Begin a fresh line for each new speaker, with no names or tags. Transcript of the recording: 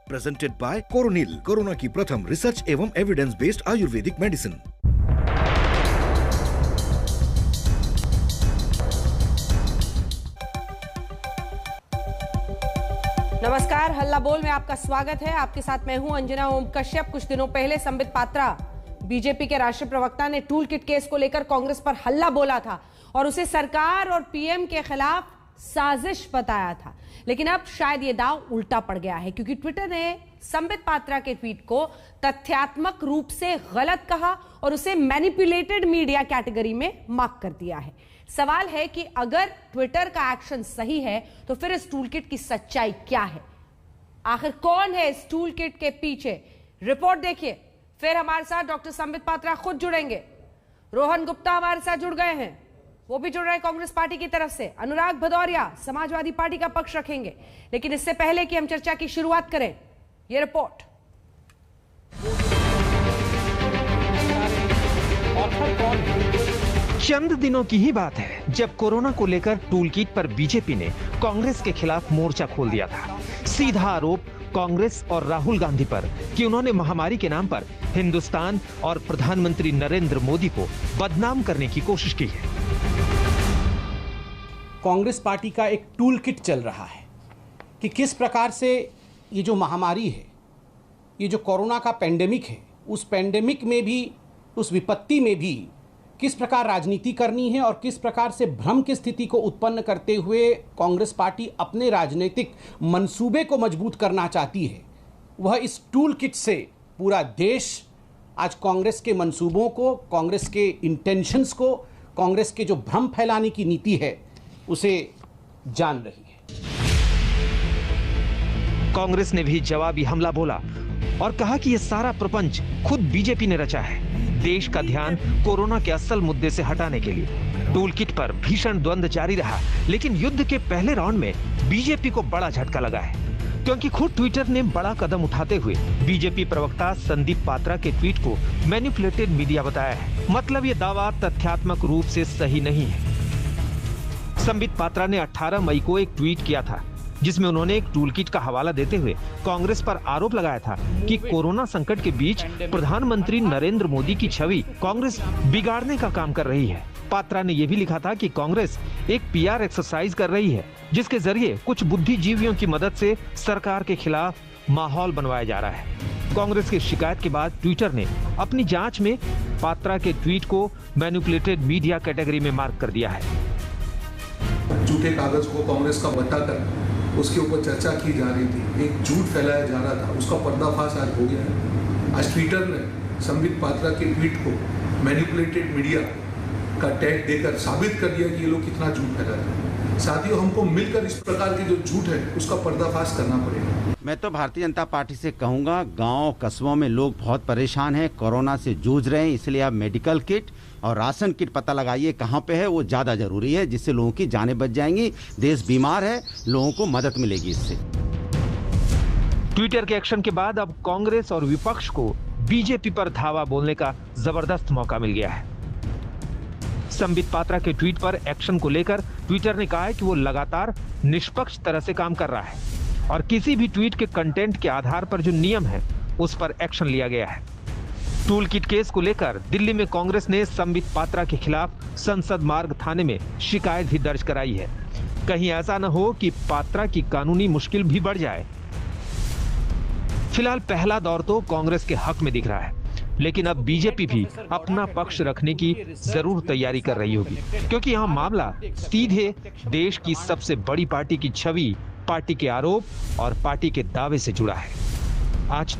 Presented by Coronil, corona की प्रथम research एवं एविडेंस बेस्ड आयुर्वेदिक मेडिसिन।
नमस्कार, हल्ला बोल में आपका स्वागत है। आपके साथ मैं हूं अंजना ओम कश्यप। कुछ दिनों पहले संबित पात्रा, बीजेपी के राष्ट्रीय प्रवक्ता, ने टूल किट केस को लेकर कांग्रेस पर हल्ला बोला था और उसे सरकार और पीएम के खिलाफ साजिश बताया था। लेकिन अब शायद ये दांव उल्टा पड़ गया है, क्योंकि ट्विटर ने संबित पात्रा के ट्वीट को तथ्यात्मक रूप से गलत कहा और उसे मैनिपुलेटेड मीडिया कैटेगरी में मार्क कर दिया है। सवाल है कि अगर ट्विटर का एक्शन सही है तो फिर इस टूल किट की सच्चाई क्या है? आखिर कौन है इस टूल किट के पीछे? रिपोर्ट देखिए। फिर हमारे साथ डॉक्टर संबित पात्रा खुद जुड़ेंगे। रोहन गुप्ता हमारे साथ जुड़ गए हैं, वो भी जुड़ रहे हैं कांग्रेस पार्टी की तरफ से। अनुराग भदौरिया समाजवादी पार्टी का पक्ष रखेंगे। लेकिन इससे पहले कि हम चर्चा की शुरुआत करें, ये रिपोर्ट।
चंद दिनों की ही बात है जब कोरोना को लेकर टूल किट पर बीजेपी ने कांग्रेस के खिलाफ मोर्चा खोल दिया था। सीधा आरोप कांग्रेस और राहुल गांधी पर कि उन्होंने महामारी के नाम पर हिंदुस्तान और प्रधानमंत्री नरेंद्र मोदी को बदनाम करने की कोशिश की है।
कांग्रेस पार्टी का एक टूल किट चल रहा है कि किस प्रकार से ये जो महामारी है, ये जो कोरोना का पेंडेमिक है, उस पेंडेमिक में भी, उस विपत्ति में भी किस प्रकार राजनीति करनी है और किस प्रकार से भ्रम की स्थिति को उत्पन्न करते हुए कांग्रेस पार्टी अपने राजनीतिक मंसूबे को मजबूत करना चाहती है। वह इस टूल किट से पूरा देश आज कांग्रेस के मंसूबों को, कांग्रेस के इंटेंशंस को, कांग्रेस के जो भ्रम फैलाने की नीति है, उसे जान रही है।
कांग्रेस ने भी जवाबी हमला बोला और कहा कि यह सारा प्रपंच खुद बीजेपी ने रचा है, देश का ध्यान कोरोना के असल मुद्दे से हटाने के लिए। टूल किट पर भीषण द्वंद्व जारी रहा, लेकिन युद्ध के पहले राउंड में बीजेपी को बड़ा झटका लगा है, क्योंकि खुद ट्विटर ने बड़ा कदम उठाते हुए बीजेपी प्रवक्ता संदीप पात्रा के ट्वीट को मैनिपुलेटेड मीडिया बताया है। मतलब ये दावा तथ्यात्मक रूप से सही नहीं है। संबित पात्रा ने 18 मई को एक ट्वीट किया था, जिसमें उन्होंने एक टूल किट का हवाला देते हुए कांग्रेस पर आरोप लगाया था कि कोरोना संकट के बीच प्रधानमंत्री नरेंद्र मोदी की छवि कांग्रेस बिगाड़ने का काम कर रही है। पात्रा ने यह भी लिखा था कि कांग्रेस एक पीआर एक्सरसाइज कर रही है, जिसके जरिए कुछ बुद्धिजीवियों की मदद से सरकार के खिलाफ माहौल बनवाया जा रहा है। कांग्रेस की शिकायत के बाद ट्विटर ने अपनी जांच में पात्रा के ट्वीट को मैनिपुलेटेड मीडिया कैटेगरी में मार्क कर दिया है।
झूठे कागज को कांग्रेस का बताकर उसके ऊपर चर्चा की जा रही थी, एक झूठ फैलाया जा रहा था, उसका पर्दाफाश आज हो गया है। आज ट्विटर ने संबित पात्रा के ट्वीट को मैनिपुलेटेड मीडिया का टैग देकर साबित कर दिया कि ये लोग कितना झूठ फैलाते हैं। साथियों, हमको मिलकर इस प्रकार के जो झूठ है उसका पर्दाफाश करना पड़ेगा।
मैं तो भारतीय जनता पार्टी से कहूंगा, गांव कस्बों में लोग बहुत परेशान हैं, कोरोना से जूझ रहे हैं, इसलिए आप मेडिकल किट और राशन किट पता लगाइए कहां पे है, वो ज्यादा जरूरी है, जिससे लोगों की जानें बच जाएंगी। देश बीमार है, लोगों को मदद मिलेगी इससे।
ट्विटर के एक्शन के बाद अब कांग्रेस और विपक्ष को बीजेपी पर धावा बोलने का जबरदस्त मौका मिल गया है। संबित पात्रा के ट्वीट पर एक्शन को लेकर ट्विटर ने कहा है कि वो लगातार निष्पक्ष तरह से काम कर रहा है और किसी भी ट्वीट के कंटेंट के आधार पर जो नियम है उस पर एक्शन लिया गया है। टूल किट केस को लेकर दिल्ली में कांग्रेस ने संबित पात्रा के खिलाफ संसद मार्ग थाने में शिकायत भी दर्ज कराई है। कहीं ऐसा न हो कि पात्रा की कानूनी मुश्किल भी बढ़ जाए। फिलहाल पहला दौर तो कांग्रेस के हक में दिख रहा है, लेकिन अब बीजेपी भी अपना पक्ष रखने की जरूर तैयारी कर रही होगी, क्योंकि यहाँ मामला सीधे देश की सबसे बड़ी पार्टी की छवि, पार्टी के आरोप और पार्टी के दावे से जुड़ा है। आज तक